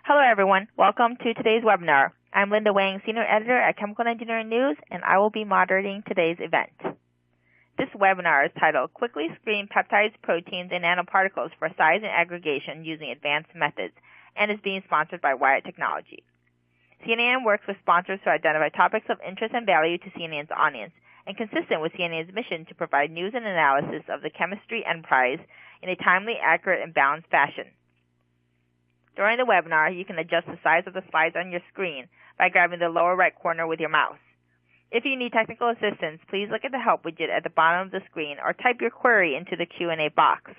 Hello, everyone. Welcome to today's webinar. I'm Linda Wang, Senior Editor at Chemical Engineering News, and I will be moderating today's event. This webinar is titled Quickly Screen Peptides, Proteins, and Nanoparticles for Size and Aggregation Using Advanced Methods, and is being sponsored by Wyatt Technology. CNN works with sponsors to identify topics of interest and value to CNN's audience, and consistent with CNN's mission to provide news and analysis of the chemistry enterprise in a timely, accurate, and balanced fashion. During the webinar, you can adjust the size of the slides on your screen by grabbing the lower right corner with your mouse. If you need technical assistance, please look at the Help widget at the bottom of the screen or type your query into the Q&A box.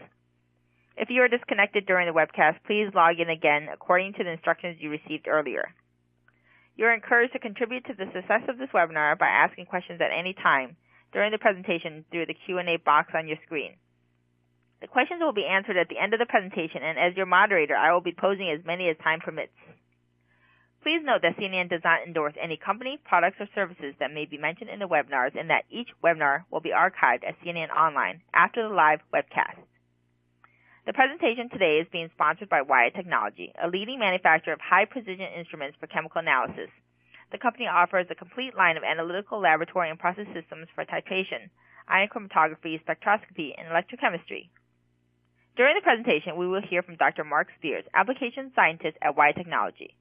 If you are disconnected during the webcast, please log in again according to the instructions you received earlier. You are encouraged to contribute to the success of this webinar by asking questions at any time during the presentation through the Q&A box on your screen. The questions will be answered at the end of the presentation, and as your moderator, I will be posing as many as time permits. Please note that CNN does not endorse any company, products, or services that may be mentioned in the webinars, and that each webinar will be archived at CNN Online after the live webcast. The presentation today is being sponsored by Wyatt Technology, a leading manufacturer of high-precision instruments for chemical analysis. The company offers a complete line of analytical laboratory and process systems for titration, ion chromatography, spectroscopy, and electrochemistry. During the presentation, we will hear from Dr. Mark Spears, Application Scientist at Wyatt Technology.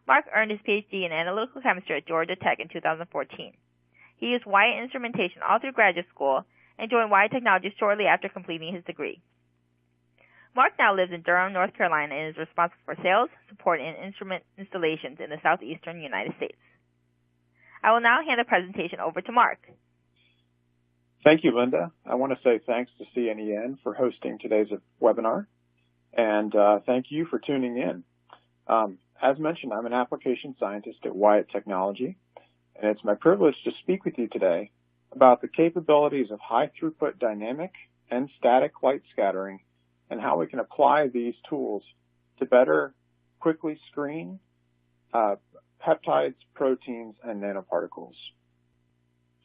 Mark earned his PhD in Analytical Chemistry at Georgia Tech in 2014. He used Wyatt instrumentation all through graduate school and joined Wyatt Technology shortly after completing his degree. Mark now lives in Durham, North Carolina, and is responsible for sales, support, and instrument installations in the southeastern United States. I will now hand the presentation over to Mark. Thank you, Linda. I want to say thanks to CNN for hosting today's webinar, and thank you for tuning in. As mentioned, I'm an application scientist at Wyatt Technology, and it's my privilege to speak with you today about the capabilities of high-throughput dynamic and static light scattering and how we can apply these tools to better quickly screen peptides, proteins, and nanoparticles.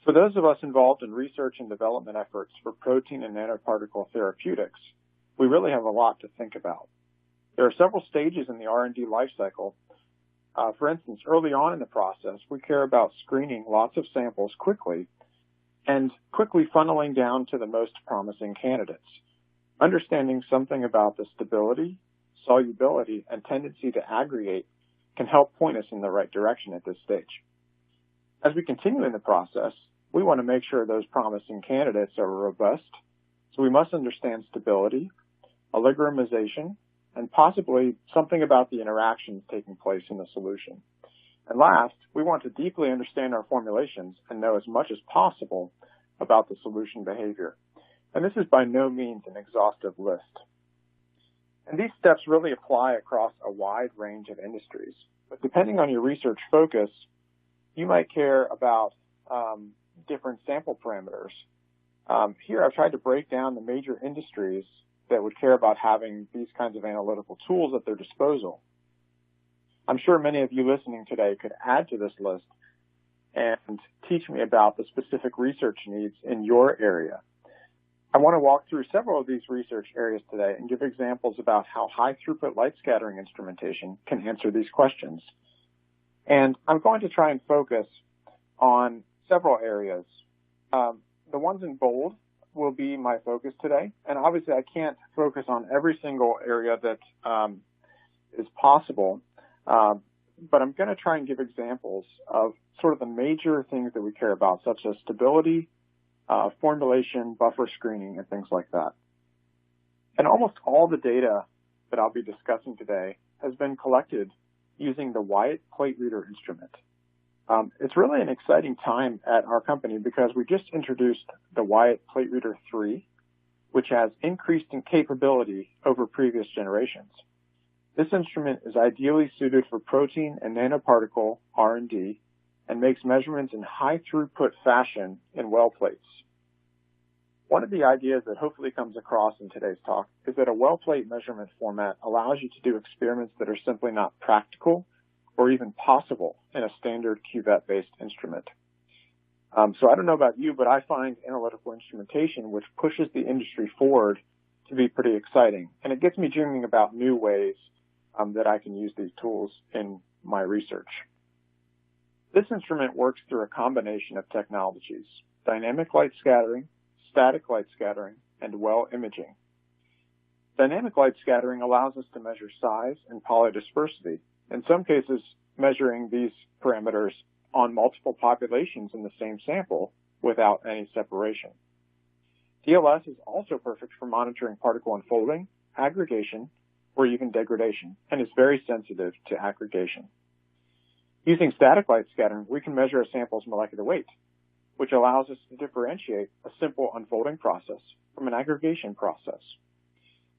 For those of us involved in research and development efforts for protein and nanoparticle therapeutics, we really have a lot to think about. There are several stages in the R&D lifecycle. For instance, early on in the process, we care about screening lots of samples quickly and quickly funneling down to the most promising candidates. Understanding something about the stability, solubility, and tendency to aggregate can help point us in the right direction at this stage. As we continue in the process, we want to make sure those promising candidates are robust, so we must understand stability, oligomerization, and possibly something about the interactions taking place in the solution. And last, we want to deeply understand our formulations and know as much as possible about the solution behavior. And this is by no means an exhaustive list. And these steps really apply across a wide range of industries. But depending on your research focus, you might care about different sample parameters. Here I've tried to break down the major industries that would care about having these kinds of analytical tools at their disposal. I'm sure many of you listening today could add to this list and teach me about the specific research needs in your area. I want to walk through several of these research areas today and give examples about how high-throughput light scattering instrumentation can answer these questions. And I'm going to try and focus on several areas. The ones in bold will be my focus today, and obviously I can't focus on every single area that is possible, but I'm going to try and give examples of sort of the major things that we care about, such as stability, formulation, buffer screening, and things like that. And almost all the data that I'll be discussing today has been collected using the Wyatt Plate Reader instrument. It's really an exciting time at our company because we just introduced the Wyatt Plate Reader 3, which has increased in capability over previous generations. This instrument is ideally suited for protein and nanoparticle R&D and makes measurements in high throughput fashion in well plates. One of the ideas that hopefully comes across in today's talk is that a well plate measurement format allows you to do experiments that are simply not practical or even possible in a standard cuvette-based instrument. So I don't know about you, but I find analytical instrumentation, which pushes the industry forward, to be pretty exciting. And it gets me dreaming about new ways that I can use these tools in my research. This instrument works through a combination of technologies: dynamic light scattering, static light scattering, and well imaging. Dynamic light scattering allows us to measure size and polydispersity, in some cases measuring these parameters on multiple populations in the same sample without any separation. DLS is also perfect for monitoring particle unfolding, aggregation, or even degradation, and is very sensitive to aggregation. Using static light scattering, we can measure a sample's molecular weight, which allows us to differentiate a simple unfolding process from an aggregation process.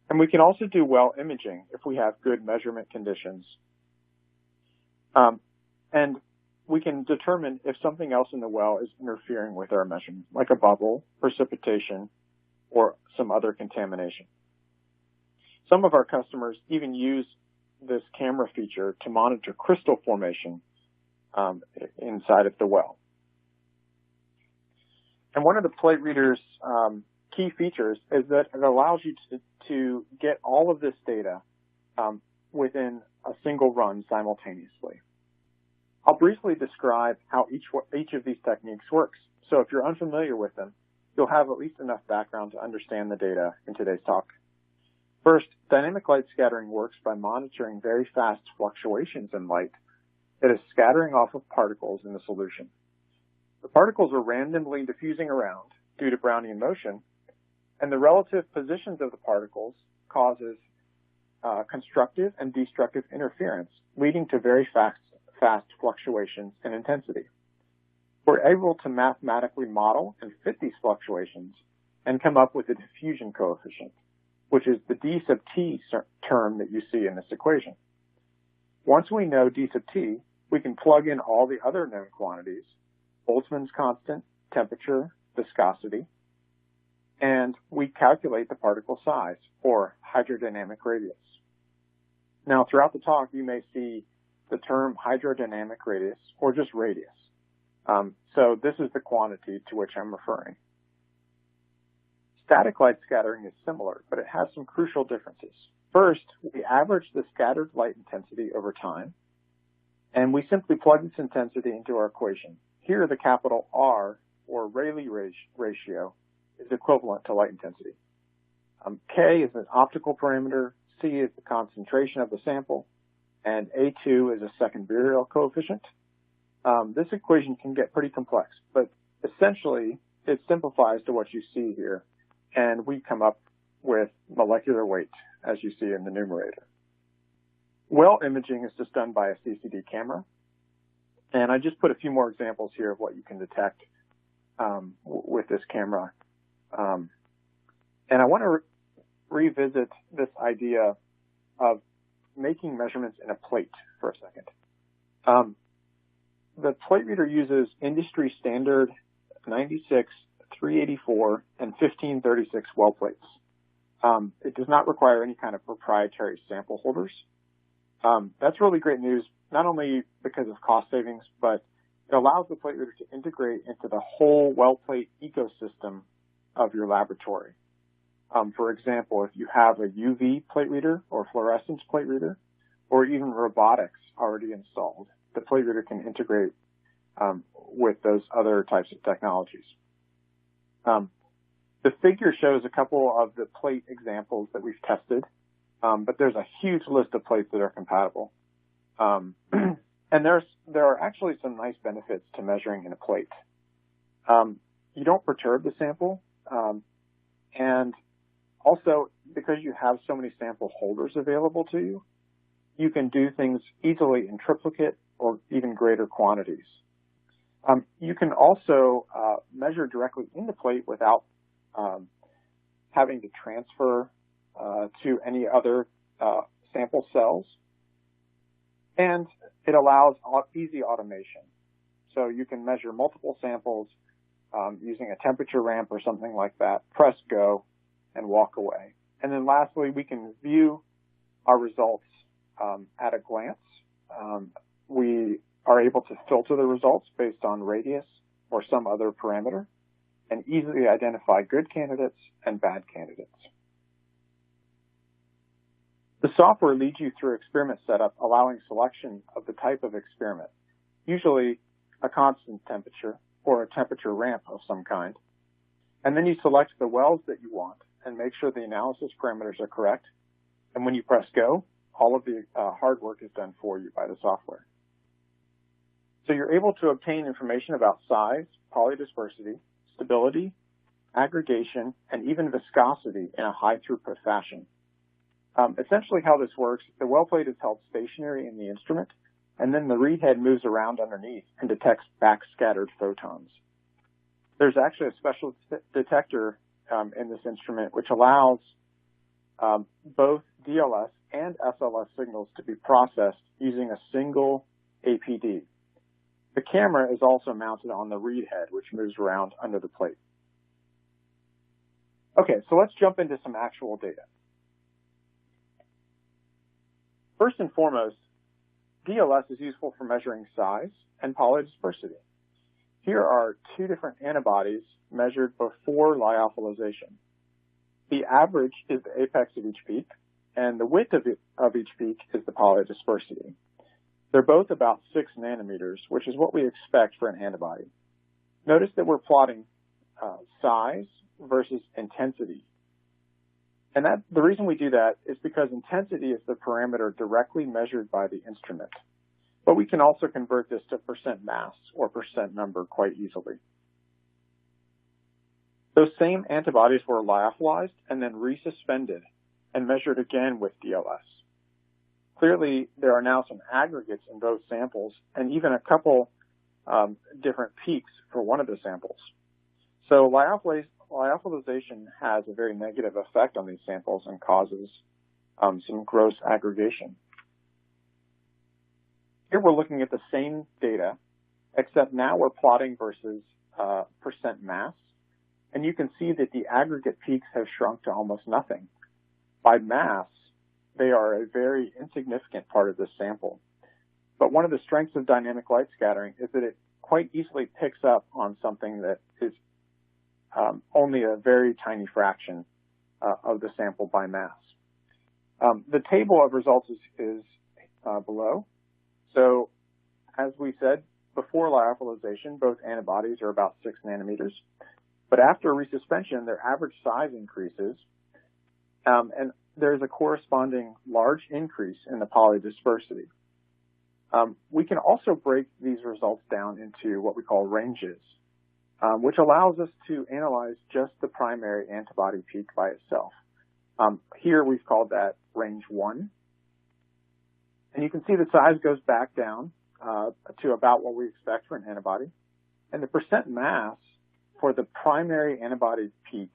And we can also do well imaging if we have good measurement conditions. And we can determine if something else in the well is interfering with our measurement, like a bubble, precipitation, or some other contamination. Some of our customers even use this camera feature to monitor crystal formation inside of the well. And one of the plate reader's key features is that it allows you to get all of this data within a single run simultaneously. I'll briefly describe how each of these techniques works. So if you're unfamiliar with them, you'll have at least enough background to understand the data in today's talk. First, dynamic light scattering works by monitoring very fast fluctuations in light that is scattering off of particles in the solution. The particles are randomly diffusing around due to Brownian motion, and the relative positions of the particles causes constructive and destructive interference, leading to very fast fluctuations in intensity. We're able to mathematically model and fit these fluctuations and come up with a diffusion coefficient, which is the d sub t term that you see in this equation. Once we know d sub t, we can plug in all the other known quantities: Boltzmann's constant, temperature, viscosity, and we calculate the particle size, or hydrodynamic radius. Now, throughout the talk, you may see the term hydrodynamic radius, or just radius. So this is the quantity to which I'm referring. Static light scattering is similar, but it has some crucial differences. First, we average the scattered light intensity over time, and we simply plug this intensity into our equation. Here, the capital R, or Rayleigh ratio, is equivalent to light intensity. K is an optical parameter, C is the concentration of the sample, and A2 is a second virial coefficient. This equation can get pretty complex, but essentially it simplifies to what you see here, and we come up with molecular weight, as you see in the numerator. Well imaging is just done by a CCD camera, and I just put a few more examples here of what you can detect with this camera. And I want to revisit this idea of making measurements in a plate for a second. The plate reader uses industry standard 96, 384, and 1536 well plates. It does not require any kind of proprietary sample holders. That's really great news, not only because of cost savings, but it allows the plate reader to integrate into the whole well plate ecosystem of your laboratory. For example, if you have a UV plate reader or fluorescence plate reader, or even robotics already installed, the plate reader can integrate with those other types of technologies. The figure shows a couple of the plate examples that we've tested, but there's a huge list of plates that are compatible. And there are actually some nice benefits to measuring in a plate. You don't perturb the sample, and also because you have so many sample holders available to you, you can do things easily in triplicate or even greater quantities. You can also measure directly in the plate without having to transfer to any other sample cells. And it allows easy automation. So you can measure multiple samples using a temperature ramp or something like that, press go, and walk away. And then lastly, we can view our results at a glance. We are able to filter the results based on radius or some other parameter and easily identify good candidates and bad candidates. The software leads you through experiment setup, allowing selection of the type of experiment, usually a constant temperature or a temperature ramp of some kind. And then you select the wells that you want and make sure the analysis parameters are correct. And when you press go, all of the hard work is done for you by the software. So you're able to obtain information about size, polydispersity, stability, aggregation, and even viscosity in a high throughput fashion. Essentially how this works, the well plate is held stationary in the instrument, and then the read head moves around underneath and detects backscattered photons. There's actually a special detector in this instrument which allows both DLS and SLS signals to be processed using a single APD. The camera is also mounted on the read head, which moves around under the plate. Okay, so let's jump into some actual data. First and foremost, DLS is useful for measuring size and polydispersity. Here are two different antibodies measured before lyophilization. The average is the apex of each peak, and the width of each peak is the polydispersity. They're both about 6 nanometers, which is what we expect for an antibody. Notice that we're plotting size versus intensity. And the reason we do that is because intensity is the parameter directly measured by the instrument. But we can also convert this to percent mass or percent number quite easily. Those same antibodies were lyophilized and then resuspended and measured again with DLS. Clearly, there are now some aggregates in both samples and even a couple different peaks for one of the samples. So lyophilization has a very negative effect on these samples and causes some gross aggregation. Here we're looking at the same data, except now we're plotting versus percent mass, and you can see that the aggregate peaks have shrunk to almost nothing. By mass, they are a very insignificant part of this sample. But one of the strengths of dynamic light scattering is that it quite easily picks up on something that is only a very tiny fraction of the sample by mass. The table of results is below. So as we said, before lyophilization, both antibodies are about 6 nanometers. But after resuspension, their average size increases, and there's a corresponding large increase in the polydispersity. We can also break these results down into what we call ranges, which allows us to analyze just the primary antibody peak by itself. Here we've called that range 1. And you can see the size goes back down to about what we expect for an antibody. And the percent mass for the primary antibody peak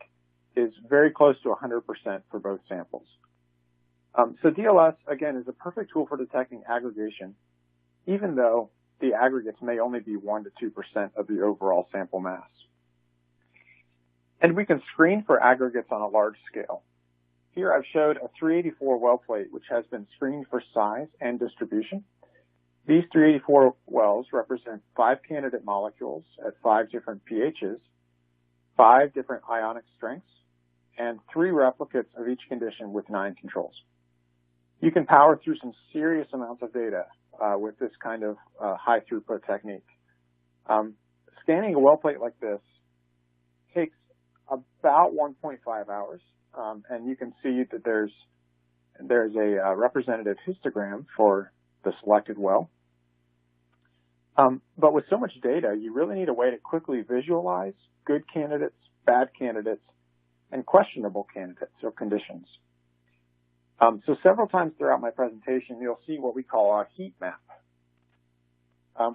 is very close to 100% for both samples. So DLS, again, is a perfect tool for detecting aggregation, even though the aggregates may only be 1 to 2% of the overall sample mass. And we can screen for aggregates on a large scale. Here I've showed a 384 well plate, which has been screened for size and distribution. These 384 wells represent 5 candidate molecules at 5 different pHs, 5 different ionic strengths, and 3 replicates of each condition with 9 controls. You can power through some serious amounts of data with this kind of high throughput technique. Scanning a well plate like this takes about 1.5 hours, and you can see that there's a representative histogram for the selected well. But with so much data, you really need a way to quickly visualize good candidates, bad candidates, and questionable candidates or conditions. So several times throughout my presentation, you'll see what we call a heat map,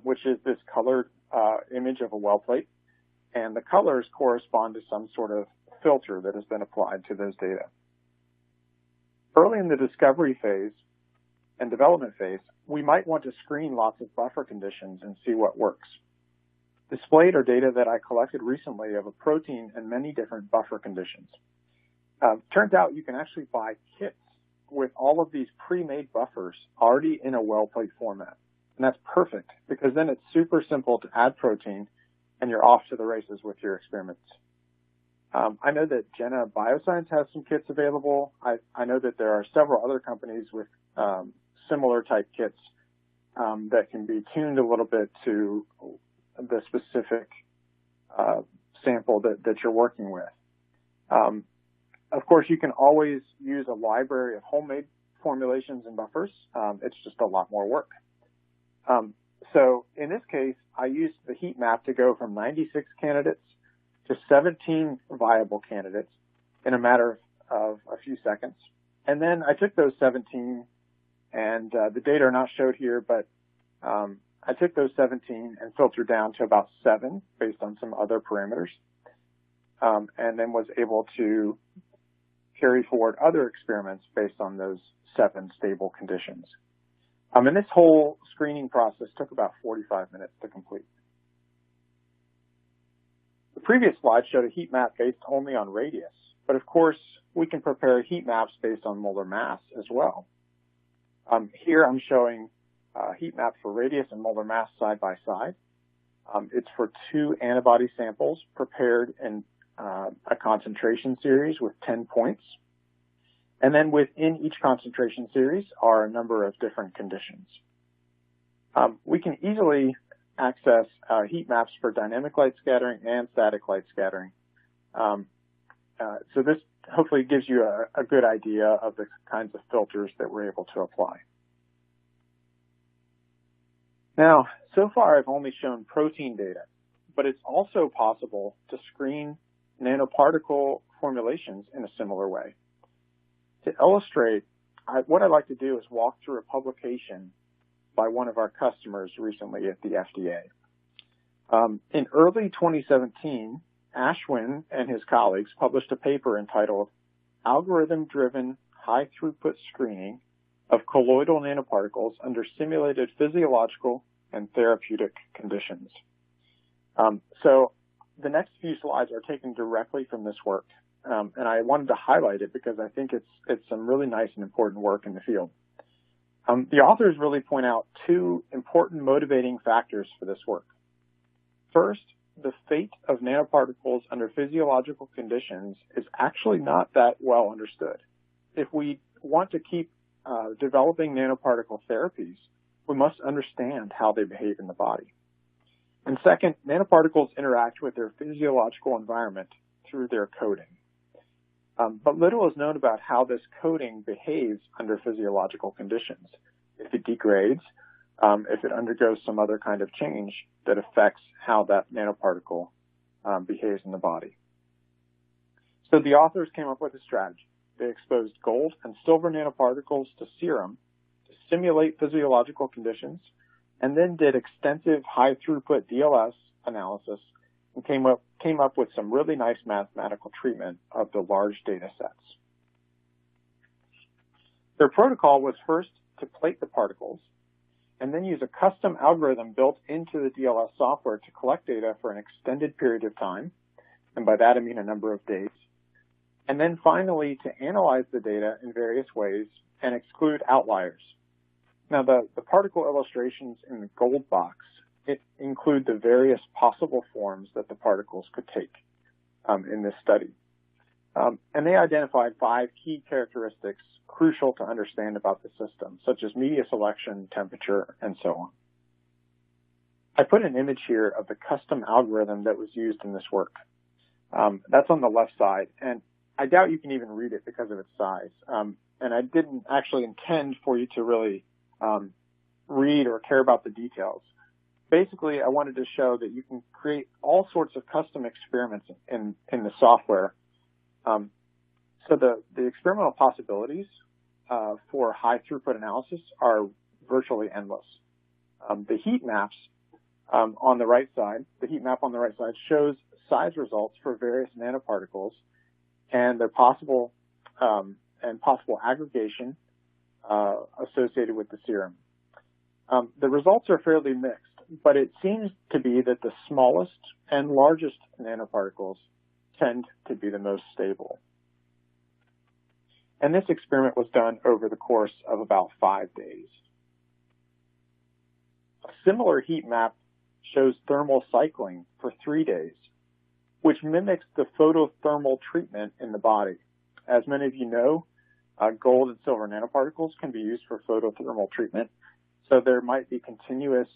which is this colored image of a well plate, and the colors correspond to some sort of filter that has been applied to those data. Early in the discovery phase and development phase, we might want to screen lots of buffer conditions and see what works. Displayed are data that I collected recently of a protein and many different buffer conditions. Turns out you can actually buy kits with all of these pre-made buffers already in a well plate format. And that's perfect because then it's super simple to add protein and you're off to the races with your experiments. I know that Jenna Bioscience has some kits available. I know that there are several other companies with similar type kits that can be tuned a little bit to the specific sample that you're working with. Of course, you can always use a library of homemade formulations and buffers. It's just a lot more work. So in this case, I used the heat map to go from 96 candidates to 17 viable candidates in a matter of a few seconds. And then I took those 17, and the data are not showed here, but I took those 17 and filtered down to about 7 based on some other parameters, and then was able to carry forward other experiments based on those 7 stable conditions. And this whole screening process took about 45 minutes to complete. The previous slide showed a heat map based only on radius, but of course, we can prepare heat maps based on molar mass as well. Here I'm showing a heat map for radius and molar mass side by side. It's for 2 antibody samples prepared in a concentration series with 10 points. And then within each concentration series are a number of different conditions. We can easily access heat maps for dynamic light scattering and static light scattering. So this hopefully gives you a good idea of the kinds of filters that we're able to apply. Now, so far I've only shown protein data, but it's also possible to screen nanoparticle formulations in a similar way. To illustrate, what I'd like to do is walk through a publication by one of our customers recently at the FDA. In early 2017, Ashwin and his colleagues published a paper entitled Algorithm-Driven High-Throughput Screening of Colloidal Nanoparticles Under Simulated Physiological and Therapeutic Conditions. So the next few slides are taken directly from this work, and I wanted to highlight it because I think it's some really nice and important work in the field. The authors really point out 2 important motivating factors for this work. First, the fate of nanoparticles under physiological conditions is actually not that well understood. If we want to keep developing nanoparticle therapies, we must understand how they behave in the body. And second, nanoparticles interact with their physiological environment through their coating. But little is known about how this coating behaves under physiological conditions. If it degrades, if it undergoes some other kind of change that affects how that nanoparticle behaves in the body. So the authors came up with a strategy. They exposed gold and silver nanoparticles to serum to simulate physiological conditions, and then did extensive high-throughput DLS analysis and came up with some really nice mathematical treatment of the large data sets. Their protocol was first to plate the particles and then use a custom algorithm built into the DLS software to collect data for an extended period of time, and by that I mean a number of days, and then finally to analyze the data in various ways and exclude outliers. Now, the particle illustrations in the gold box include the various possible forms that the particles could take in this study. And they identified 5 key characteristics crucial to understand about the system, such as media selection, temperature, and so on. I put an image here of the custom algorithm that was used in this work. That's on the left side, and I doubt you can even read it because of its size. And I didn't actually intend for you to really read or care about the details. Basically, I wanted to show that you can create all sorts of custom experiments in the software. So the experimental possibilities for high throughput analysis are virtually endless. The heat maps on the right side, the heat map on the right side shows size results for various nanoparticles and their possible aggregation associated with the serum. The results are fairly mixed, but it seems to be that the smallest and largest nanoparticles tend to be the most stable. And this experiment was done over the course of about 5 days. A similar heat map shows thermal cycling for 3 days. which mimics the photothermal treatment in the body. As many of you know, gold and silver nanoparticles can be used for photothermal treatment. So there might be continuous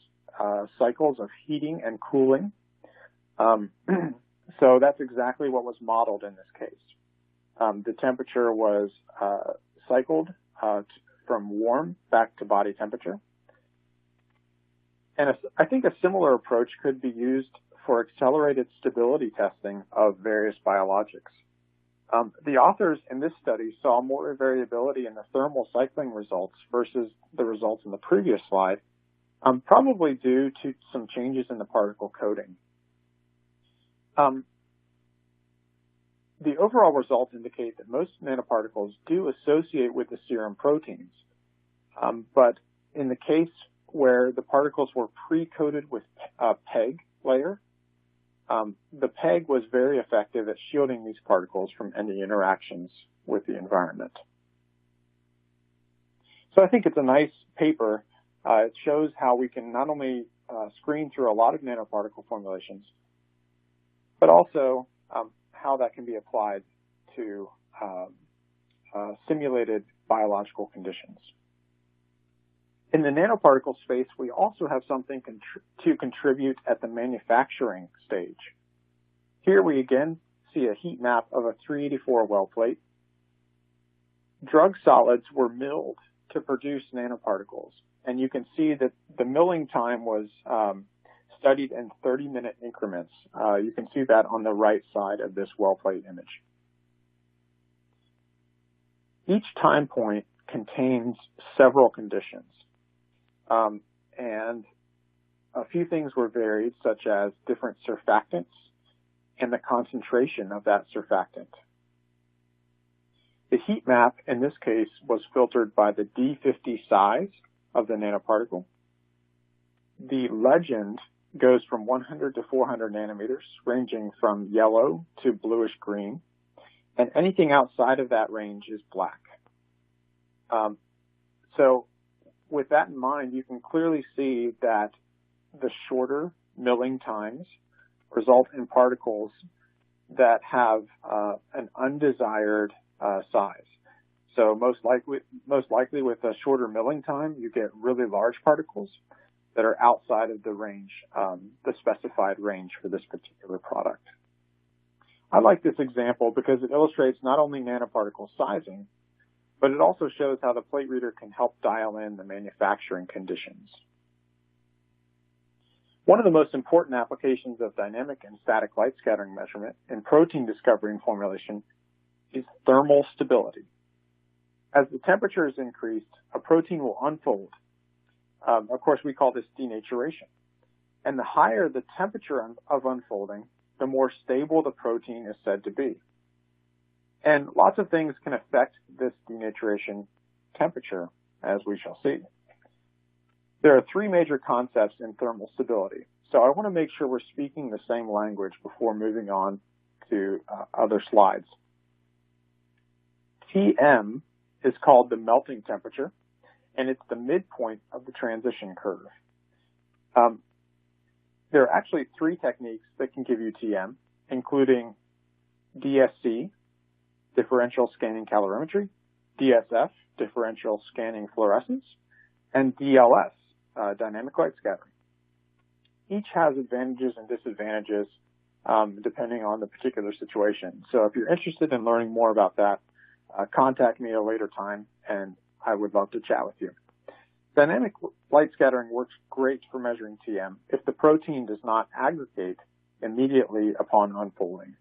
cycles of heating and cooling. So that's exactly what was modeled in this case. The temperature was cycled from warm back to body temperature. And I think a similar approach could be used for accelerated stability testing of various biologics. The authors in this study saw more variability in the thermal cycling results versus the results in the previous slide, probably due to some changes in the particle coating. The overall results indicate that most nanoparticles do associate with the serum proteins, but in the case where the particles were pre-coated with a PEG layer, the PEG was very effective at shielding these particles from any interactions with the environment. So I think it's a nice paper. It shows how we can not only screen through a lot of nanoparticle formulations, but also how that can be applied to simulated biological conditions. In the nanoparticle space, we also have something to contribute at the manufacturing stage. Here we again see a heat map of a 384 well plate. Drug solids were milled to produce nanoparticles, and you can see that the milling time was studied in 30-minute increments. You can see that on the right side of this well plate image. Each time point contains several conditions. And a few things were varied, such as different surfactants and the concentration of that surfactant. The heat map in this case was filtered by the D50 size of the nanoparticle. The legend goes from 100 to 400 nanometers, ranging from yellow to bluish green, and anything outside of that range is black. So with that in mind, you can clearly see that the shorter milling times result in particles that have an undesired size. So most likely with a shorter milling time, you get really large particles that are outside of the range, the specified range for this particular product. I like this example because it illustrates not only nanoparticle sizing, but it also shows how the plate reader can help dial in the manufacturing conditions. One of the most important applications of dynamic and static light scattering measurement in protein discovery and formulation is thermal stability. As the temperature is increased, a protein will unfold. Of course, we call this denaturation. And the higher the temperature of unfolding, the more stable the protein is said to be. And lots of things can affect this denaturation temperature, as we shall see. There are three major concepts in thermal stability. So I want to make sure we're speaking the same language before moving on to other slides. Tm is called the melting temperature, and it's the midpoint of the transition curve. There are actually three techniques that can give you Tm, including DSC, differential scanning calorimetry, DSF, differential scanning fluorescence, and DLS, dynamic light scattering. Each has advantages and disadvantages depending on the particular situation. So if you're interested in learning more about that, contact me at a later time, and I would love to chat with you. Dynamic light scattering works great for measuring Tm if the protein does not aggregate immediately upon unfolding.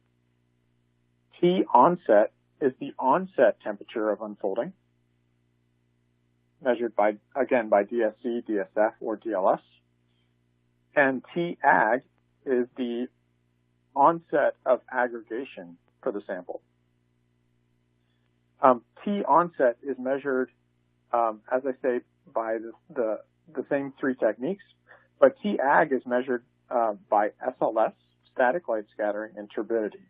T onset is the onset temperature of unfolding, measured by DSC, DSF, or DLS. And T-ag is the onset of aggregation for the sample. T-onset is measured, as I say, by the same three techniques, but T-ag is measured by SLS, static light scattering, and turbidity.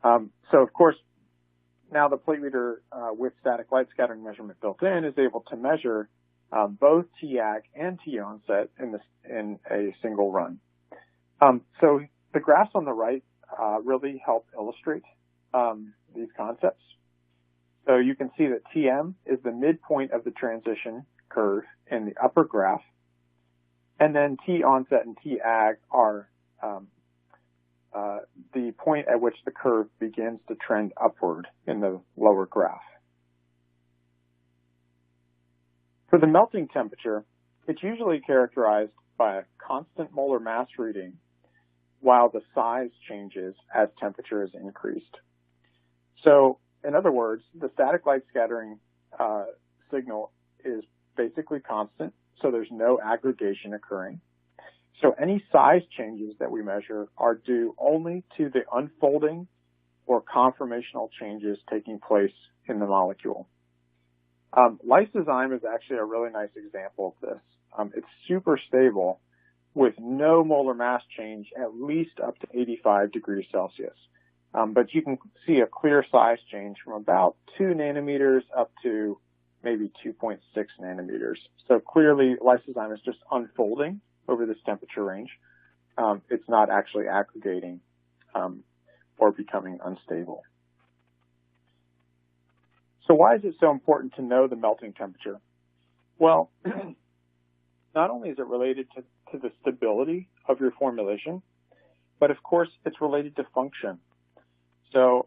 So, of course, now the plate reader with static light scattering measurement built in is able to measure both T-ag and T-onset in a single run. So the graphs on the right really help illustrate these concepts. So you can see that Tm is the midpoint of the transition curve in the upper graph, and then T onset and T ag are the point at which the curve begins to trend upward in the lower graph. For the melting temperature, it's usually characterized by a constant molar mass reading while the size changes as temperature is increased. So, in other words, the static light scattering signal is basically constant, so there's no aggregation occurring. So any size changes that we measure are due only to the unfolding or conformational changes taking place in the molecule. Lysozyme is actually a really nice example of this. It's super stable with no molar mass change at least up to 85 degrees Celsius. But you can see a clear size change from about 2 nanometers up to maybe 2.6 nanometers. So clearly, lysozyme is just unfolding over this temperature range. It's not actually aggregating or becoming unstable. So why is it so important to know the melting temperature? Well, not only is it related to the stability of your formulation, but of course it's related to function. So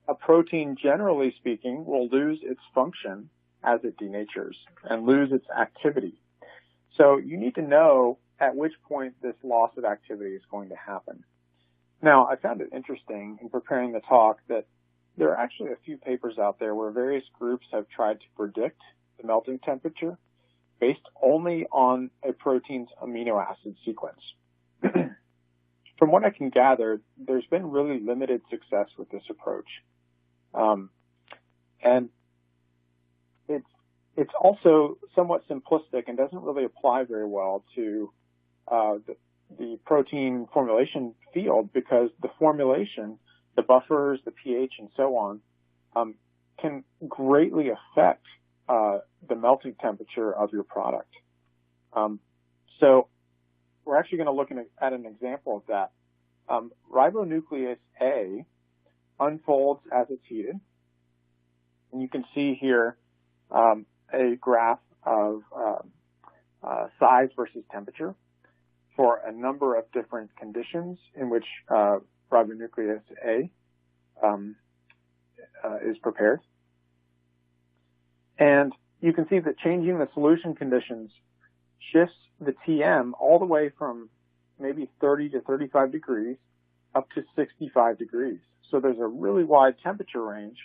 a protein, generally speaking, will lose its function as it denatures and lose its activity. So you need to know at which point this loss of activity is going to happen. Now, I found it interesting in preparing the talk that there are actually a few papers out there where various groups have tried to predict the melting temperature based only on a protein's amino acid sequence. From what I can gather, there's been really limited success with this approach. And it's also somewhat simplistic and doesn't really apply very well to the protein formulation field, because the formulation, the buffers, the pH, and so on, can greatly affect the melting temperature of your product. So we're actually going to look at an example of that. Ribonuclease A unfolds as it's heated. And you can see here a graph of size versus temperature for a number of different conditions in which ribonuclease A is prepared. And you can see that changing the solution conditions shifts the TM all the way from maybe 30 to 35 degrees up to 65 degrees. So there's a really wide temperature range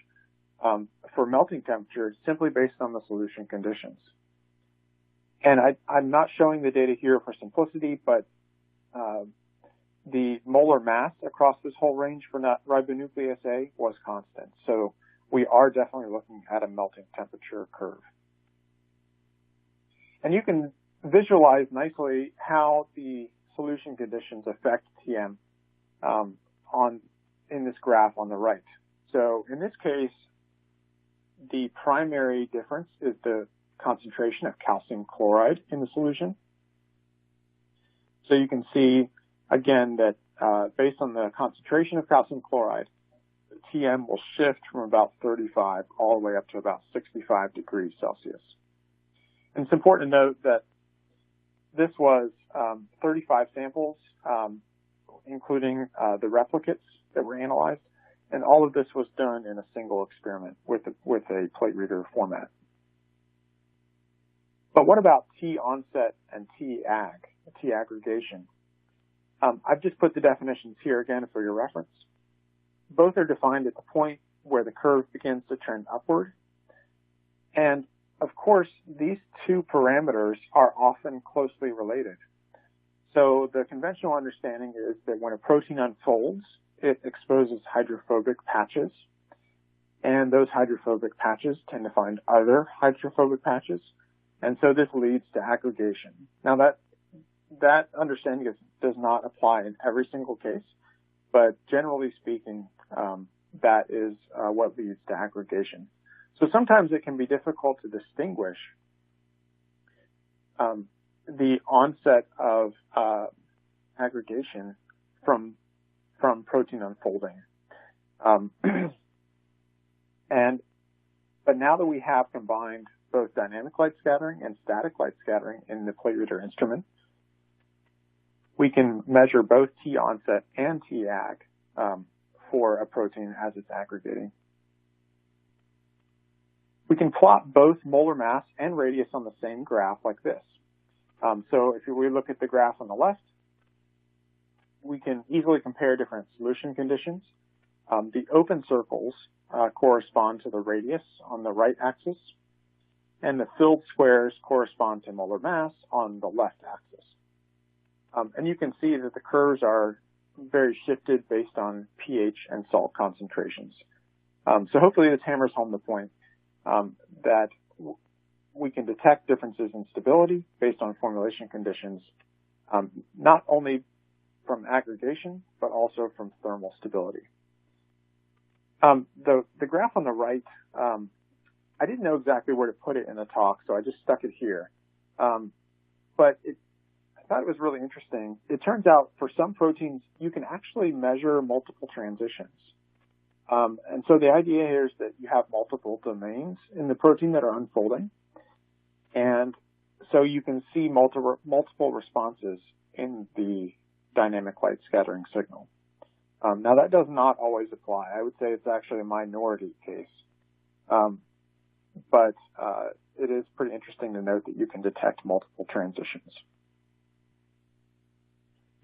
for melting temperature simply based on the solution conditions. And I'm not showing the data here for simplicity, but the molar mass across this whole range for ribonuclease A was constant. So we are definitely looking at a melting temperature curve. And you can visualize nicely how the solution conditions affect TM in this graph on the right. So in this case, the primary difference is the concentration of calcium chloride in the solution. So you can see, again, that based on the concentration of calcium chloride, the TM will shift from about 35 all the way up to about 65 degrees Celsius. And it's important to note that this was 35 samples, including the replicates that were analyzed, and all of this was done in a single experiment with a plate reader format. But what about T onset and T aggregation? I've just put the definitions here again for your reference. Both are defined at the point where the curve begins to trend upward. And of course, these two parameters are often closely related. So the conventional understanding is that when a protein unfolds, it exposes hydrophobic patches, and those hydrophobic patches tend to find other hydrophobic patches, and so this leads to aggregation. Now that understanding does not apply in every single case, but generally speaking, that is what leads to aggregation. So sometimes it can be difficult to distinguish the onset of aggregation from from protein unfolding. But now that we have combined both dynamic light scattering and static light scattering in the plate reader instrument, we can measure both T onset and T ag for a protein as it's aggregating. We can plot both molar mass and radius on the same graph like this. So if we look at the graph on the left, we can easily compare different solution conditions. The open circles correspond to the radius on the right axis, and the filled squares correspond to molar mass on the left axis. And you can see that the curves are very shifted based on pH and salt concentrations. So hopefully this hammers home the point that we can detect differences in stability based on formulation conditions, not only from aggregation, but also from thermal stability. The graph on the right, I didn't know exactly where to put it in the talk, so I just stuck it here. But I thought it was really interesting. It turns out for some proteins, you can actually measure multiple transitions. And so the idea here is that you have multiple domains in the protein that are unfolding. And so you can see multiple responses in the dynamic light scattering signal. Now that does not always apply. I would say it's actually a minority case. But it is pretty interesting to note that you can detect multiple transitions.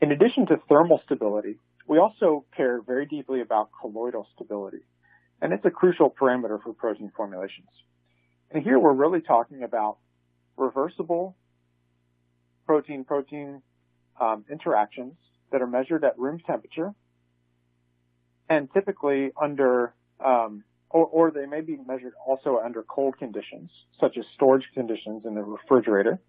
In addition to thermal stability, we also care very deeply about colloidal stability, and it's a crucial parameter for protein formulations. And here we're really talking about reversible protein-protein interactions that are measured at room temperature, and typically under, or they may be measured also under cold conditions, such as storage conditions in the refrigerator.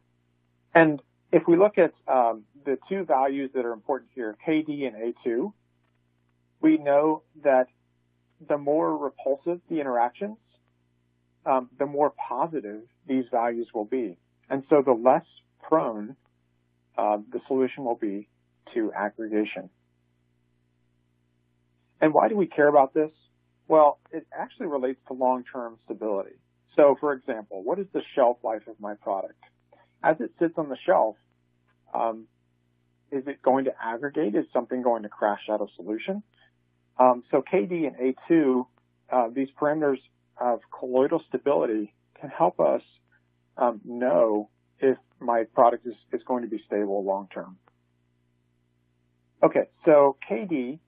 And if we look at the two values that are important here, KD and A2, we know that the more repulsive the interactions, the more positive these values will be. And so the less prone the solution will be to aggregation. And why do we care about this? Well, it actually relates to long-term stability. So, for example, what is the shelf life of my product? As it sits on the shelf, is it going to aggregate? Is something going to crash out of solution? So KD and A2, these parameters of colloidal stability can help us know if my product is going to be stable long-term. Okay, so KD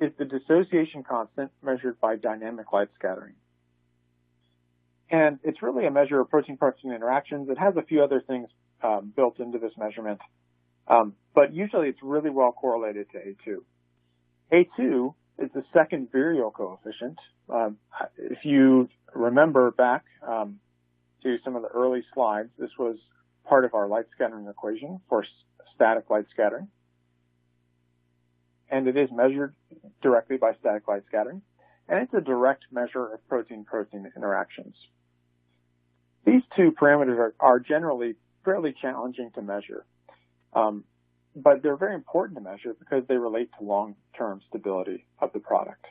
is the dissociation constant measured by dynamic light scattering. And it's really a measure of protein-protein interactions. It has a few other things built into this measurement, but usually it's really well correlated to A2. A2 is the second virial coefficient. If you remember back to some of the early slides, this was part of our light scattering equation for static light scattering. And it is measured directly by static light scattering, and it's a direct measure of protein-protein interactions. These two parameters are generally fairly challenging to measure, but they're very important to measure because they relate to long-term stability of the product.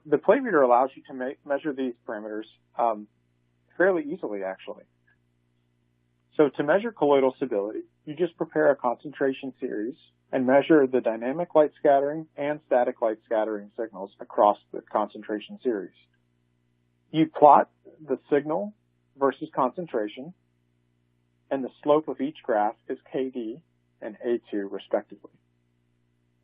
The plate reader allows you to measure these parameters fairly easily, actually. So to measure colloidal stability, you just prepare a concentration series and measure the dynamic light scattering and static light scattering signals across the concentration series. You plot the signal versus concentration, and the slope of each graph is KD and A2 respectively.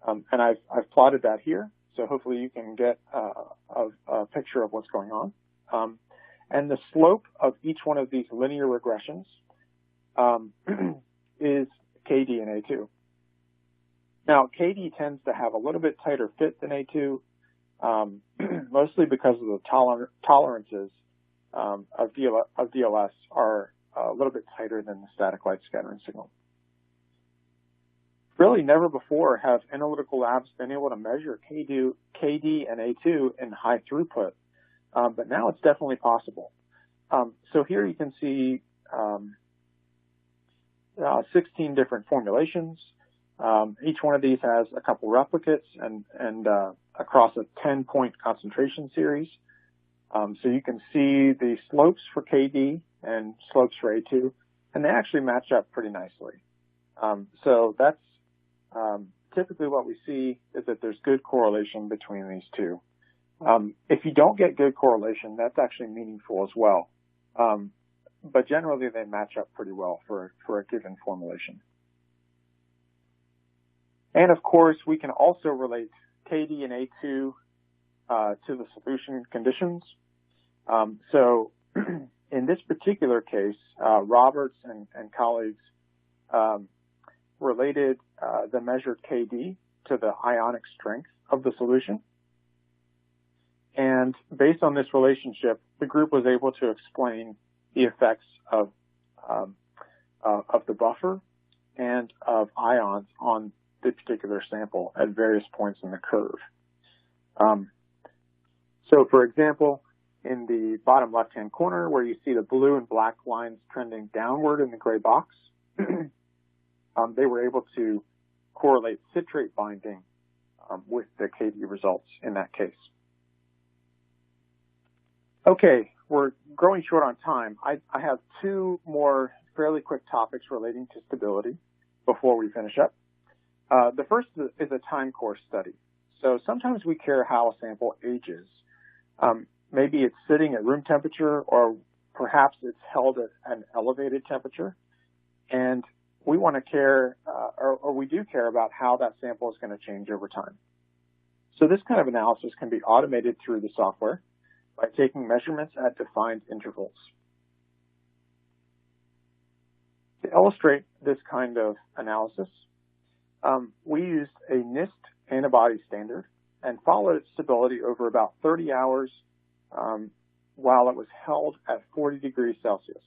And I've plotted that here, so hopefully you can get a picture of what's going on. And the slope of each one of these linear regressions is KD and A2. Now, KD tends to have a little bit tighter fit than A2, mostly because of the tolerances of DLS are a little bit tighter than the static light scattering signal. Really, never before have analytical labs been able to measure KD and A2 in high throughput, but now it's definitely possible. So here you can see 16 different formulations. Each one of these has a couple replicates and across a 10-point concentration series. So you can see the slopes for KD and slopes for A2, and they actually match up pretty nicely. So that's typically what we see is that there's good correlation between these two. If you don't get good correlation, that's actually meaningful as well. But generally, they match up pretty well for a given formulation. And of course, we can also relate KD and A2 to the solution conditions. So in this particular case, Roberts and colleagues related the measured KD to the ionic strength of the solution. And based on this relationship, the group was able to explain the effects of the buffer and of ions on the particular sample at various points in the curve. So for example, in the bottom left-hand corner where you see the blue and black lines trending downward in the gray box, they were able to correlate citrate binding with the KD results in that case. Okay, we're growing short on time. I have two more fairly quick topics relating to stability before we finish up. The first is a time course study. So sometimes we care how a sample ages. Maybe it's sitting at room temperature, or perhaps it's held at an elevated temperature. And we want to care, or we do care about how that sample is going to change over time. So this kind of analysis can be automated through the software by taking measurements at defined intervals. To illustrate this kind of analysis, we used a NIST antibody standard and followed its stability over about 30 hours while it was held at 40 degrees Celsius.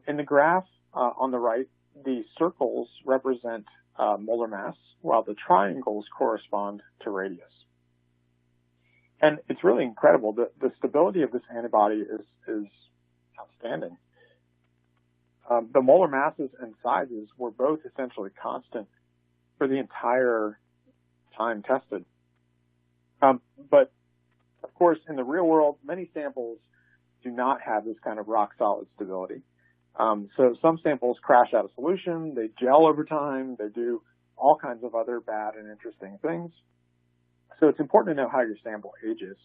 In the graph on the right, the circles represent molar mass, while the triangles correspond to radius. And it's really incredible. The stability of this antibody is outstanding. The molar masses and sizes were both essentially constant for the entire time tested. But of course, in the real world, many samples do not have this kind of rock-solid stability. So some samples crash out of solution, they gel over time, they do all kinds of other bad and interesting things. So it's important to know how your sample ages.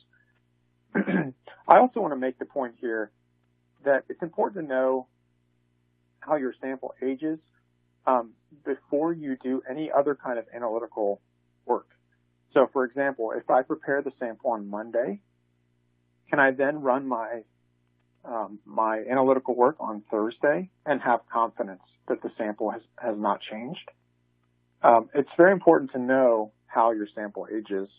I also want to make the point here that it's important to know how your sample ages before you do any other kind of analytical work. So for example, if I prepare the sample on Monday, can I then run my analytical work on Thursday and have confidence that the sample has not changed? It's very important to know how your sample ages,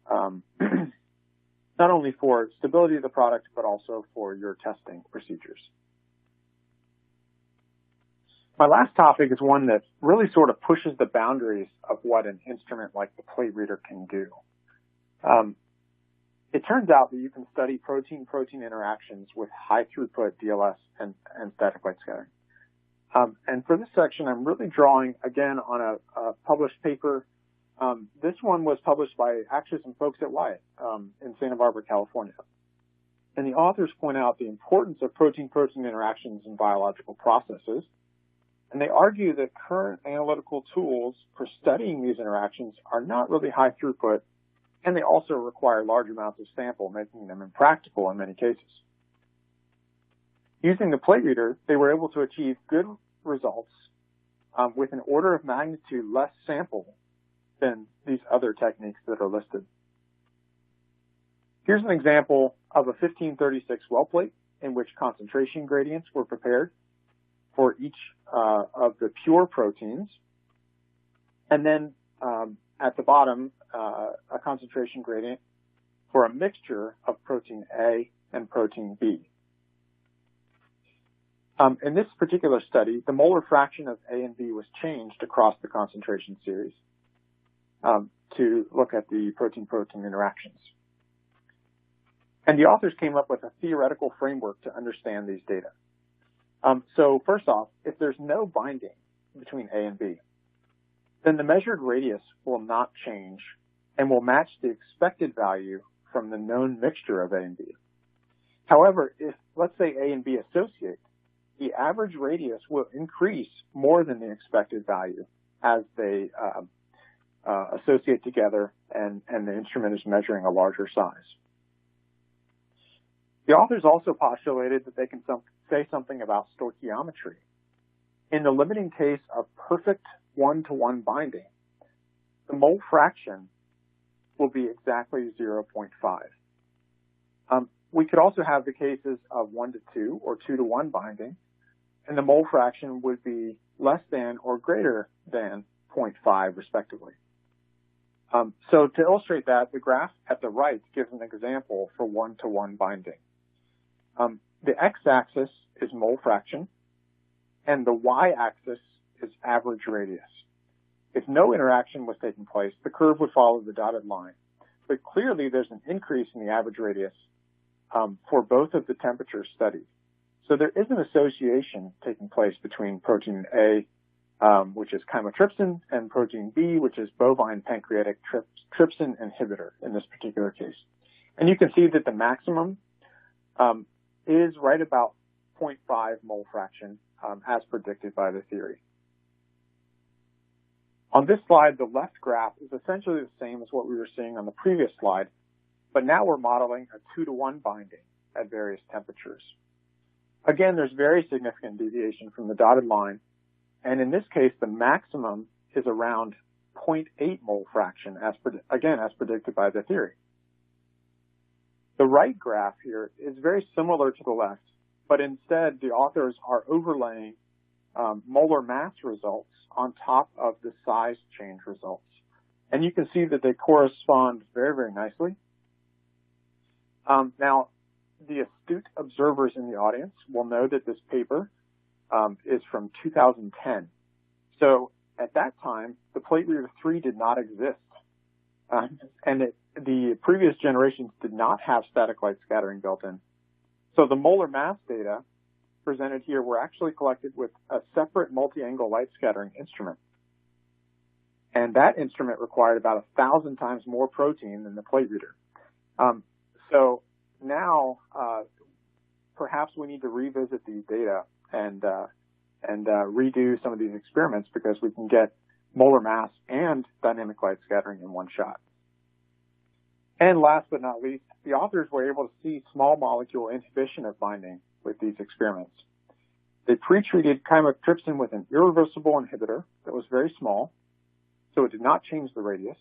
not only for stability of the product, but also for your testing procedures. My last topic is one that really sort of pushes the boundaries of what an instrument like the plate reader can do. It turns out that you can study protein-protein interactions with high-throughput DLS and static light scattering. And for this section, I'm really drawing, again, on a published paper. This one was published by actually some folks at Wyatt in Santa Barbara, California. And the authors point out the importance of protein-protein interactions in biological processes. And they argue that current analytical tools for studying these interactions are not really high throughput, and they also require large amounts of sample, making them impractical in many cases. Using the plate reader, they were able to achieve good results with an order of magnitude less sample than these other techniques that are listed. Here's an example of a 1536 well plate in which concentration gradients were prepared for each of the pure proteins. And then at the bottom, a concentration gradient for a mixture of protein A and protein B. In this particular study, the molar fraction of A and B was changed across the concentration series to look at the protein-protein interactions. And the authors came up with a theoretical framework to understand these data. So first off, if there's no binding between A and B, then the measured radius will not change and will match the expected value from the known mixture of A and B. However, if, let's say, A and B associate, the average radius will increase more than the expected value as they associate together and the instrument is measuring a larger size. The authors also postulated that they can say something about stoichiometry. In the limiting case of perfect one-to-one binding, the mole fraction will be exactly 0.5. We could also have the cases of 1-to-2 or 2-to-1 binding, and the mole fraction would be less than or greater than 0.5, respectively. So to illustrate that, the graph at the right gives an example for one-to-one binding. The x-axis is mole fraction, and the y-axis is average radius. If no interaction was taking place, the curve would follow the dotted line. But clearly, there's an increase in the average radius for both of the temperatures studied. So there is an association taking place between protein A, which is chymotrypsin, and protein B, which is bovine pancreatic trypsin inhibitor in this particular case. And you can see that the maximum is right about 0.5 mole fraction as predicted by the theory. On this slide, the left graph is essentially the same as what we were seeing on the previous slide, but now we're modeling a 2-to-1 binding at various temperatures. Again, there's very significant deviation from the dotted line, and in this case, the maximum is around 0.8 mole fraction, as predicted by the theory. The right graph here is very similar to the left, but instead the authors are overlaying molar mass results on top of the size change results. And you can see that they correspond very, very nicely. Now, the astute observers in the audience will know that this paper is from 2010. So at that time, the Plate Reader 3 did not exist. And the previous generations did not have static light scattering built in. So the molar mass data presented here were actually collected with a separate multi-angle light scattering instrument. And that instrument required about 1,000 times more protein than the Plate Reader. So now, perhaps we need to revisit these data and redo some of these experiments because we can get molar mass and dynamic light scattering in one shot. And last but not least, the authors were able to see small molecule inhibition of binding with these experiments. They pre-treated chymotrypsin with an irreversible inhibitor that was very small, so it did not change the radius.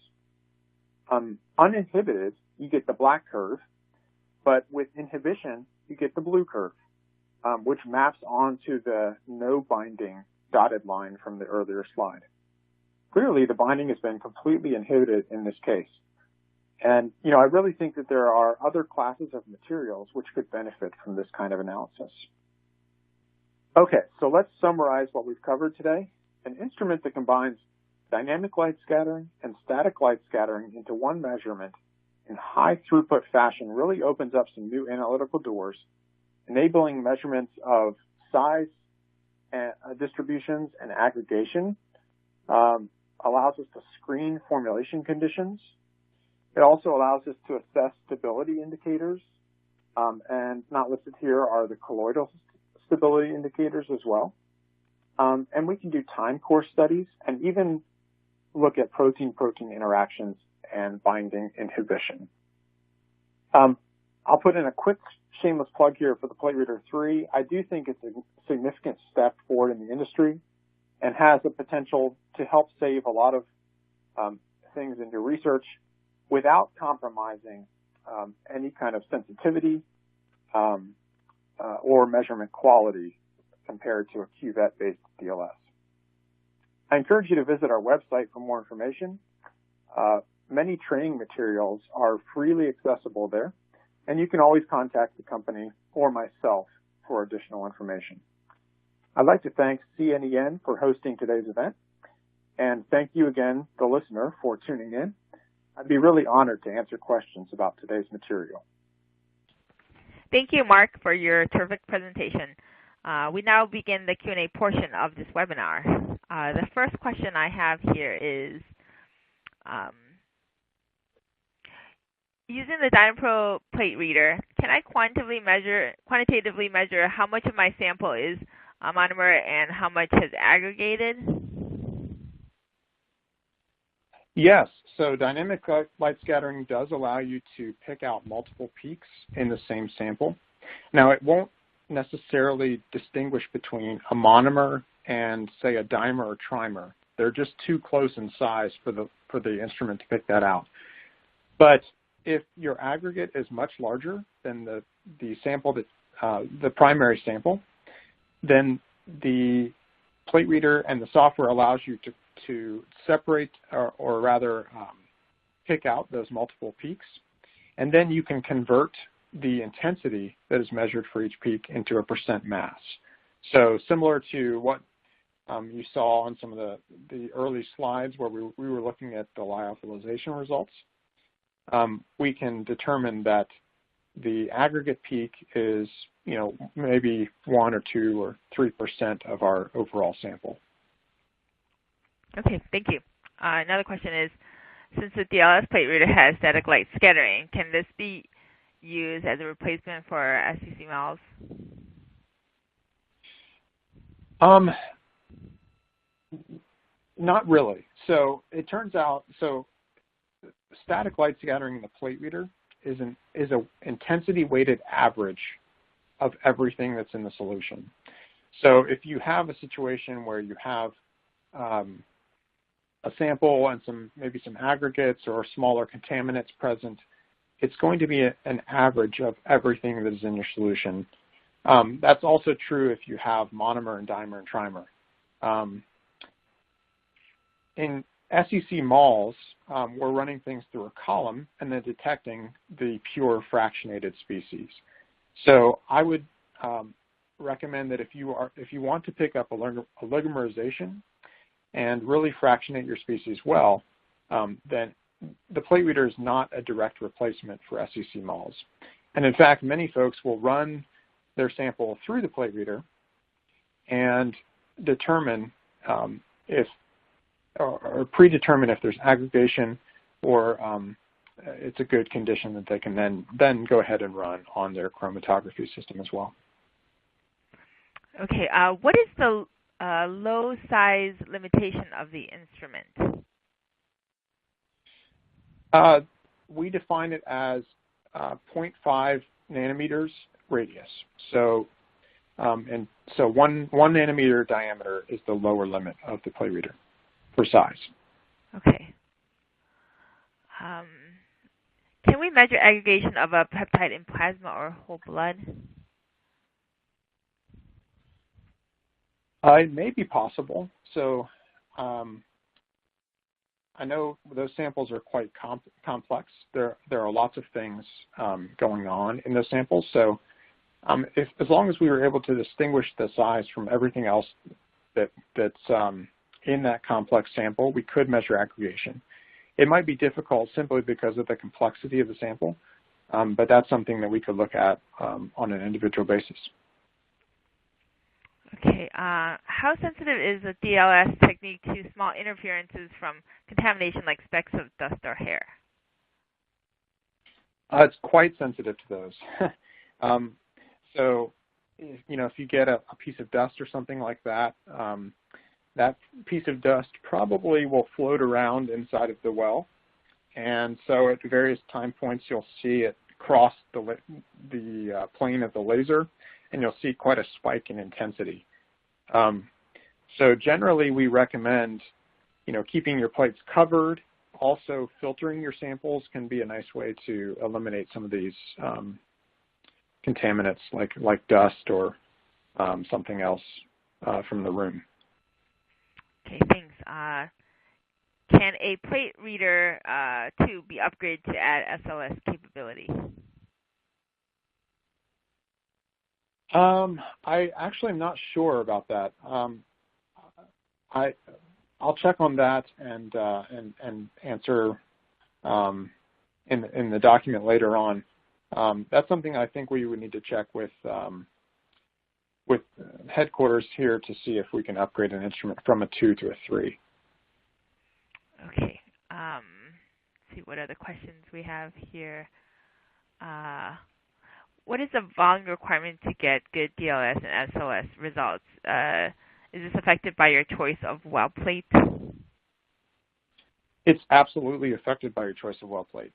Uninhibited, you get the black curve, but with inhibition, you get the blue curve, which maps onto the no binding dotted line from the earlier slide. Clearly, the binding has been completely inhibited in this case. And, I really think that there are other classes of materials which could benefit from this kind of analysis. Okay, so let's summarize what we've covered today. An instrument that combines dynamic light scattering and static light scattering into one measurement in high throughput fashion really opens up some new analytical doors, enabling measurements of size and distributions and aggregation, allows us to screen formulation conditions. It also allows us to assess stability indicators, and not listed here are the colloidal stability indicators as well. And we can do time course studies and even look at protein-protein interactions and binding inhibition. I'll put in a quick shameless plug here for the Plate Reader 3. I do think it's a significant step forward in the industry and has the potential to help save a lot of things in your research without compromising any kind of sensitivity or measurement quality compared to a cuvette-based DLS. I encourage you to visit our website for more information. Many training materials are freely accessible there, and you can always contact the company or myself for additional information. I'd like to thank CNEN for hosting today's event, and thank you again, the listener, for tuning in. I'd be really honored to answer questions about today's material. Thank you, Mark, for your terrific presentation. We now begin the Q&A portion of this webinar. The first question I have here is, using the Nanoparticle Plate Reader, can I quantitatively measure how much of my sample is monomer and how much has aggregated? Yes, so dynamic light scattering does allow you to pick out multiple peaks in the same sample. Now, it won't necessarily distinguish between a monomer and, say, a dimer or trimer. They're just too close in size for the instrument to pick that out. But if your aggregate is much larger than the sample the primary sample, then the plate reader and the software allows you to separate or rather pick out those multiple peaks, and then you can convert the intensity that is measured for each peak into a percent mass. So similar to what you saw on some of the early slides where we were looking at the lyophilization results, we can determine that the aggregate peak is, maybe 1 or 2 or 3% of our overall sample. Okay, thank you. Another question is, since the DLS Plate Reader has static light scattering, can this be used as a replacement for SEC models? Not really. So it turns out, static light scattering in the plate reader is an intensity-weighted average of everything that's in the solution. So if you have a situation where you have a sample and maybe some aggregates or smaller contaminants present, it's going to be an average of everything that is in your solution. That's also true if you have monomer and dimer and trimer. In SEC mols, we're running things through a column and then detecting the pure fractionated species. So I would recommend that if you want to pick up a oligomerization and really fractionate your species well, then the plate reader is not a direct replacement for SEC mols. And in fact, many folks will run their sample through the plate reader and determine or predetermine if there's aggregation or it's a good condition that they can then go ahead and run on their chromatography system as well. Okay, what is the low size limitation of the instrument? We define it as 0.5 nanometers radius. So, so one nanometer diameter is the lower limit of the plate reader for size. Okay. Can we measure aggregation of a peptide in plasma or whole blood? It may be possible. So I know those samples are quite complex. There are lots of things going on in those samples. So as long as we were able to distinguish the size from everything else that's in that complex sample, we could measure aggregation. It might be difficult simply because of the complexity of the sample, but that's something that we could look at on an individual basis. Okay. How sensitive is the DLS technique to small interferences from contamination like specks of dust or hair? It's quite sensitive to those. So, if you get a piece of dust or something like that, that piece of dust probably will float around inside of the well. And so at various time points, you'll see it cross the plane of the laser, and you'll see quite a spike in intensity. So generally, we recommend, keeping your plates covered. Also, filtering your samples can be a nice way to eliminate some of these contaminants like dust or something else from the room. Okay, thanks. Can a plate reader too be upgraded to add SLS capability? I actually am not sure about that. I'll check on that and answer in the document later on. That's something I think we would need to check with with headquarters here to see if we can upgrade an instrument from a 2 to a 3. Okay. Let's see what other questions we have here. What is the volume requirement to get good DLS and SLS results? Is this affected by your choice of well plate? It's absolutely affected by your choice of well plate.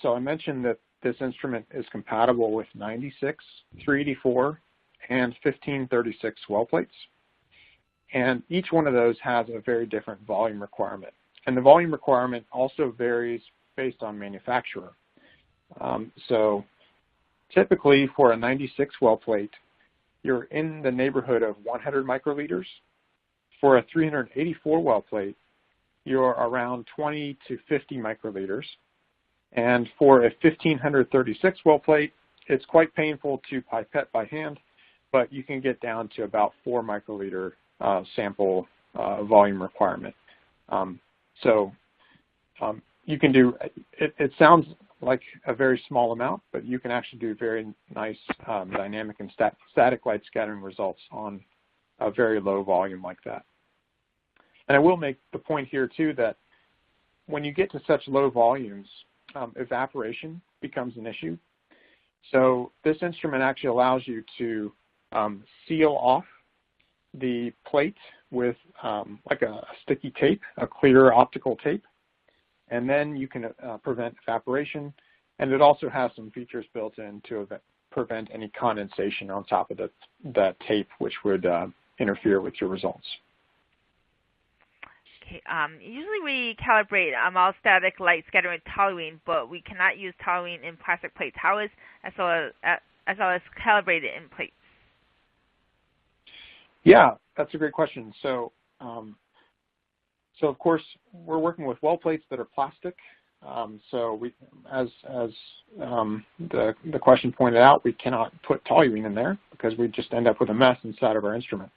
So I mentioned that this instrument is compatible with 96, 384, and 1536 well plates. And each one of those has a very different volume requirement. And the volume requirement also varies based on manufacturer. So typically for a 96 well plate, you're in the neighborhood of 100 microliters. For a 384 well plate, you're around 20 to 50 microliters. And for a 1536 well plate, it's quite painful to pipette by hand, but you can get down to about 4 microliter sample volume requirement. You can do, it sounds like a very small amount, but you can actually do very nice dynamic and static light scattering results on a very low volume like that. And I will make the point here too that when you get to such low volumes, evaporation becomes an issue. So this instrument actually allows you to seal off the plate with like a sticky tape, a clear optical tape, and then you can prevent evaporation. And it also has some features built in to prevent any condensation on top of that tape, which would interfere with your results. Okay. Usually we calibrate all-static light scattering with toluene, but we cannot use toluene in plastic plates. How is SLS calibrated in plates? Yeah, that's a great question. So of course, we're working with well plates that are plastic. So we, as the question pointed out, we cannot put toluene in there because we just end up with a mess inside of our instrument.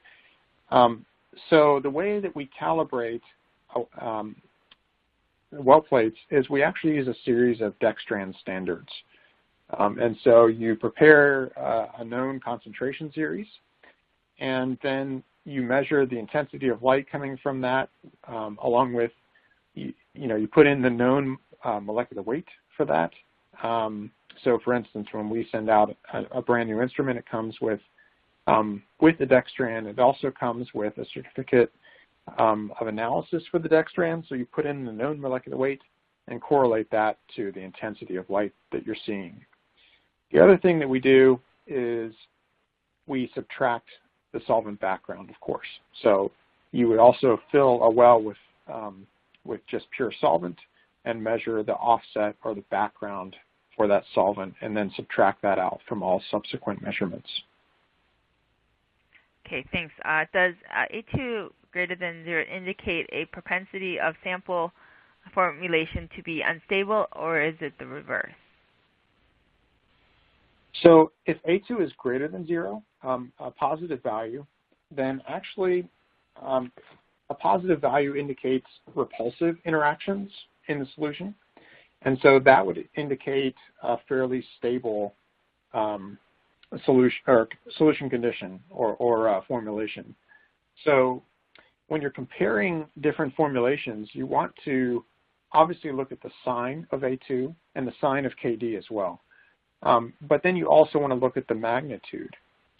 So the way that we calibrate well plates is we actually use a series of dextran standards. And so you prepare a known concentration series, and then you measure the intensity of light coming from that, along with, you put in the known molecular weight for that. So for instance, when we send out a brand new instrument, it comes with the dextran. It also comes with a certificate of analysis for the dextran. So you put in the known molecular weight and correlate that to the intensity of light that you're seeing. The other thing that we do is we subtract the solvent background, of course. So you would also fill a well with just pure solvent and measure the offset or the background for that solvent, and then subtract that out from all subsequent measurements. Okay, thanks. Does A2 greater than 0 indicate a propensity of sample formulation to be unstable, or is it the reverse? So if A2 is greater than 0, a positive value, then actually a positive value indicates repulsive interactions in the solution. And so that would indicate a fairly stable solution condition or formulation. So when you're comparing different formulations, you want to obviously look at the sign of A2 and the sign of KD as well. But then you also want to look at the magnitude.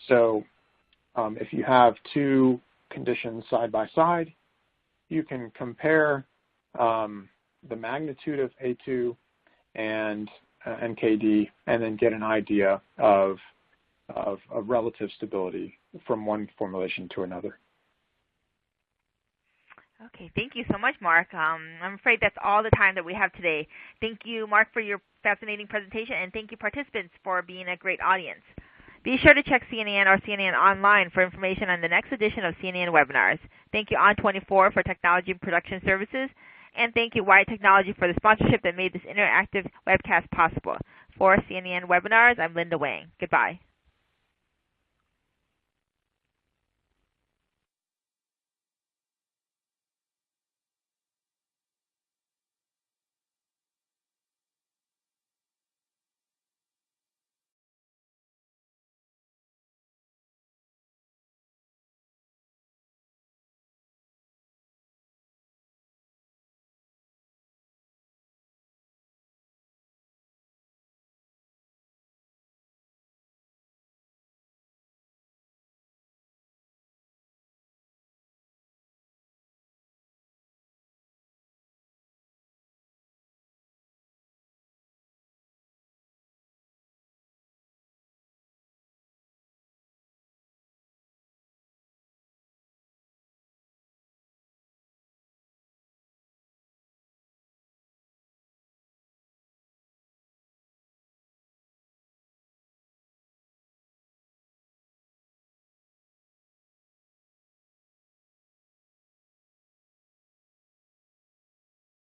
So if you have two conditions side by side, you can compare the magnitude of A2 and KD, and then get an idea of relative stability from one formulation to another. Okay, thank you so much, Mark. I'm afraid that's all the time that we have today. Thank you, Mark, for your fascinating presentation, and thank you, participants, for being a great audience. Be sure to check CNN or CNN Online for information on the next edition of CNN webinars. Thank you, On24, for technology and production services, and thank you, Wyatt Technology, for the sponsorship that made this interactive webcast possible. For CNN webinars, I'm Linda Wang. Goodbye.